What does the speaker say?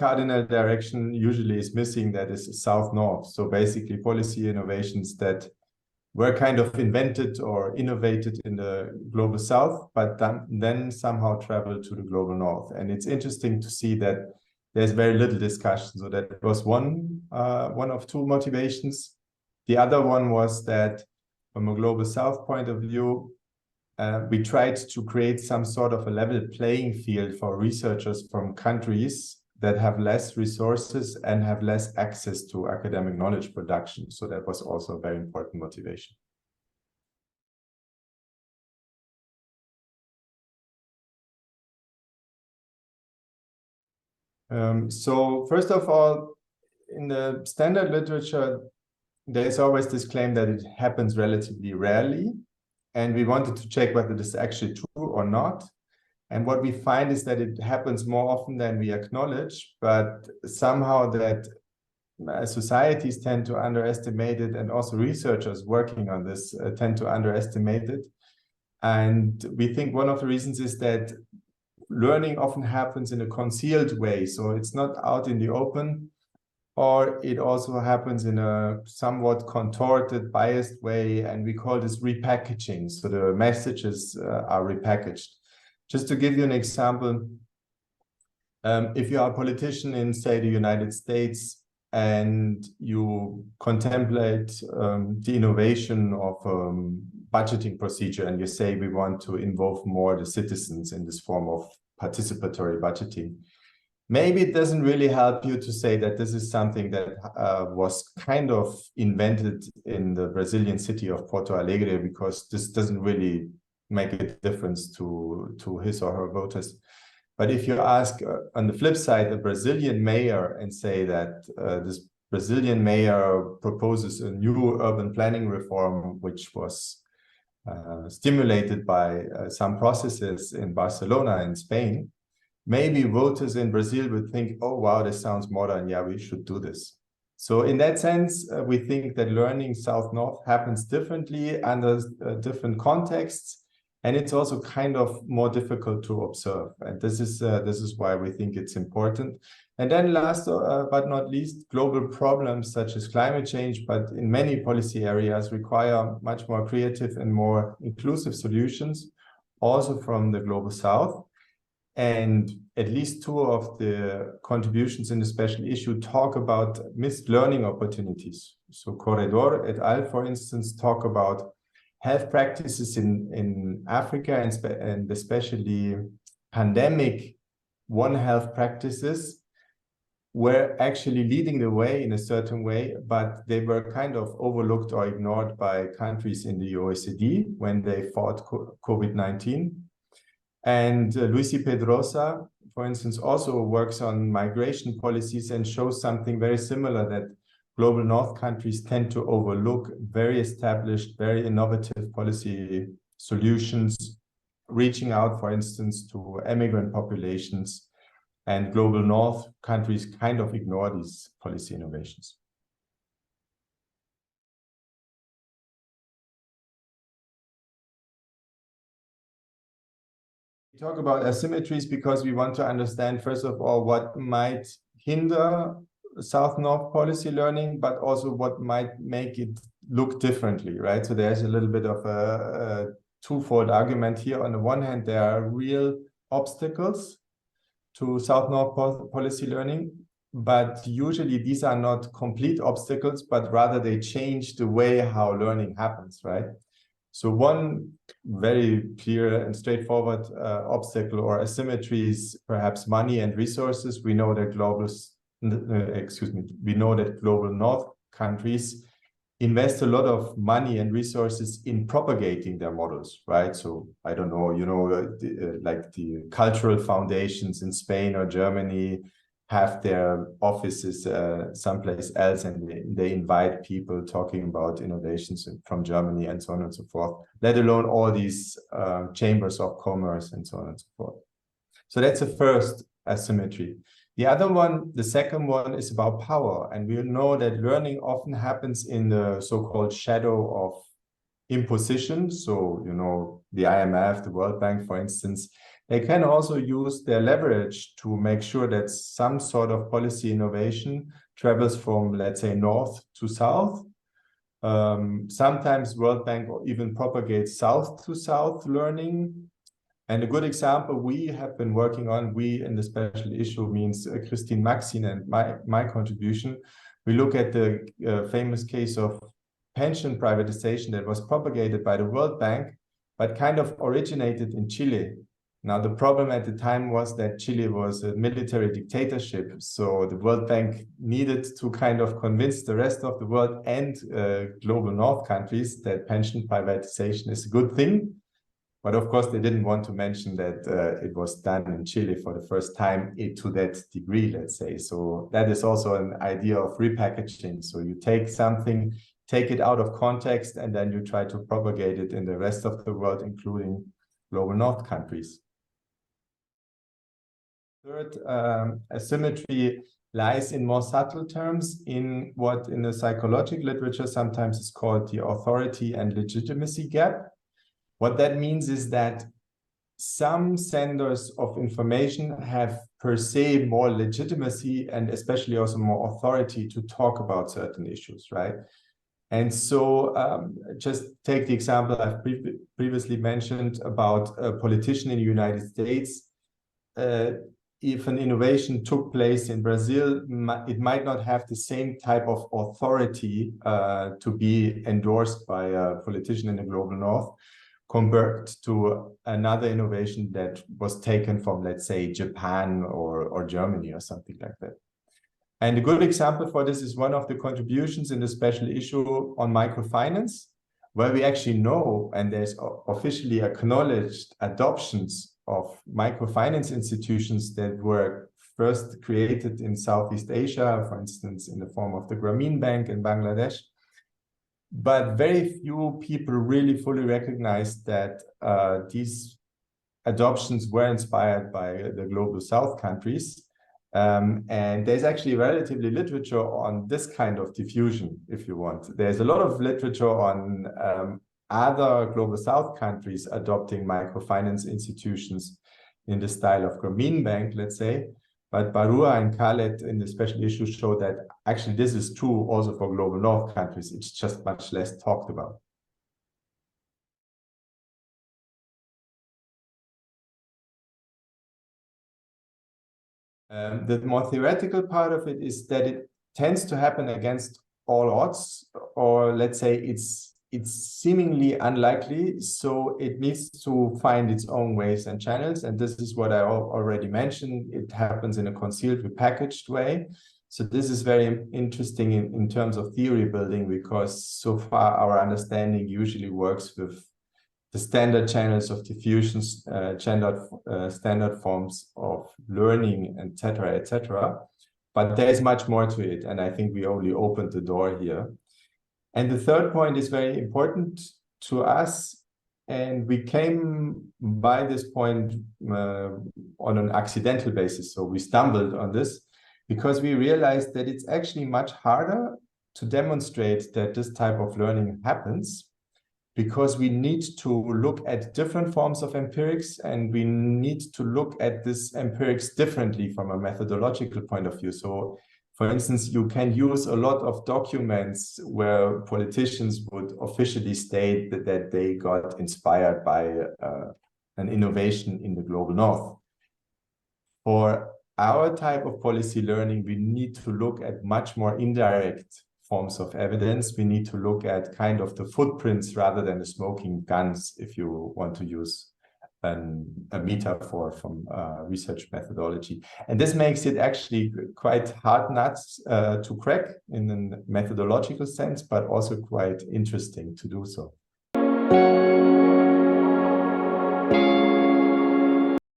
cardinal direction usually is missing, that is south-north. So basically policy innovations that were kind of invented or innovated in the global south, but then somehow travel to the global north. And it's interesting to see that there's very little discussion. So that was one of two motivations. The other one was that from a global south point of view, we tried to create some sort of a level playing field for researchers from countries that have less resources and have less access to academic knowledge production. So that was also a very important motivation. So first of all, in the standard literature, there is always this claim that it happens relatively rarely. And we wanted to check whether this is actually true or not. And what we find is that it happens more often than we acknowledge, but somehow that societies tend to underestimate it, and also researchers working on this tend to underestimate it. And we think one of the reasons is that learning often happens in a concealed way. So it's not out in the open, or it also happens in a somewhat contorted, biased way. And we call this repackaging. So the messages are repackaged. Just to give you an example, if you are a politician in, say, the United States, and you contemplate the innovation of budgeting procedure, and you say we want to involve more the citizens in this form of participatory budgeting, maybe it doesn't really help you to say that this is something that was kind of invented in the Brazilian city of Porto Alegre, because this doesn't really make a difference to his or her voters. But if you ask on the flip side a Brazilian mayor and say that this Brazilian mayor proposes a new urban planning reform, which was stimulated by some processes in Barcelona in Spain, maybe voters in Brazil would think, oh, wow, this sounds modern. Yeah, we should do this. So in that sense, we think that learning South-North happens differently under different contexts. And it's also kind of more difficult to observe. And this is why we think it's important. And then last but not least, global problems such as climate change, but in many policy areas require much more creative and more inclusive solutions, also from the global south. And at least two of the contributions in the special issue talk about missed learning opportunities. So Corredor et al., for instance, talk about health practices in Africa, and especially pandemic One Health practices were actually leading the way in a certain way, but they were kind of overlooked or ignored by countries in the OECD when they fought COVID-19. And Luisi Pedrosa, for instance, also works on migration policies and shows something very similar, that global North countries tend to overlook very established, very innovative policy solutions, reaching out, for instance, to immigrant populations, and global North countries kind of ignore these policy innovations. We talk about asymmetries because we want to understand, first of all, what might hinder South-North policy learning, but also what might make it look differently, right? So there's a little bit of a twofold argument here. On the one hand, there are real obstacles to South-North policy learning, but usually these are not complete obstacles, but rather they change the way how learning happens, right? So one very clear and straightforward obstacle or asymmetry is perhaps money and resources. We know that we know that global North countries invest a lot of money and resources in propagating their models, right? So I don't know, like the cultural foundations in Spain or Germany have their offices someplace else, and they invite people talking about innovations from Germany and so on and so forth, let alone all these chambers of commerce and so on and so forth. So that's the first asymmetry. The other one, the second one, is about power. And we know that learning often happens in the so-called shadow of imposition. So, the IMF, the World Bank, for instance, they can also use their leverage to make sure that some sort of policy innovation travels from, let's say, north to south. Sometimes World Bank even propagates south to south learning. And a good example we have been working on, we in the special issue means Christine Maxine and my contribution. We look at the famous case of pension privatization that was propagated by the World Bank, but kind of originated in Chile. Now, the problem at the time was that Chile was a military dictatorship. So the World Bank needed to kind of convince the rest of the world and global North countries that pension privatization is a good thing. But of course, they didn't want to mention that it was done in Chile for the first time to that degree, let's say. So that is also an idea of repackaging. So you take something, take it out of context, and then you try to propagate it in the rest of the world, including global North countries. Third, asymmetry lies in more subtle terms in what in the psychological literature sometimes is called the authority and legitimacy gap. What that means is that some senders of information have per se more legitimacy and especially also more authority to talk about certain issues, right? And so just take the example I've previously mentioned about a politician in the United States. If an innovation took place in Brazil, it might not have the same type of authority to be endorsed by a politician in the global North compared to another innovation that was taken from, let's say, Japan or Germany or something like that. And a good example for this is one of the contributions in the special issue on microfinance, where we actually know, and there's officially acknowledged adoptions of microfinance institutions that were first created in Southeast Asia, for instance, in the form of the Grameen Bank in Bangladesh. But very few people really fully recognize that these adoptions were inspired by the global South countries. And there's actually relatively literature on this kind of diffusion, if you want. There's a lot of literature on other global South countries adopting microfinance institutions in the style of Grameen Bank, let's say. But Barua and Khaled in the special issue show that actually this is true also for global North countries. It's just much less talked about. The more theoretical part of it is that it tends to happen against all odds, or let's say it's seemingly unlikely, so it needs to find its own ways and channels. And this is what I already mentioned. It happens in a concealed, repackaged way. So this is very interesting in terms of theory building, because so far our understanding usually works with the standard channels of diffusion, standard forms of learning, etc., etc. But there is much more to it, and I think we only opened the door here. And the third point is very important to us, and we came by this point on an accidental basis. So we stumbled on this because we realized that it's actually much harder to demonstrate that this type of learning happens, because we need to look at different forms of empirics, and we need to look at this empirics differently from a methodological point of view. So for instance, you can use a lot of documents where politicians would officially state that they got inspired by an innovation in the global North. For our type of policy learning, we need to look at much more indirect forms of evidence. We need to look at kind of the footprints rather than the smoking guns, if you want to use a metaphor from research methodology. And this makes it actually quite hard nuts to crack in a methodological sense, but also quite interesting to do so.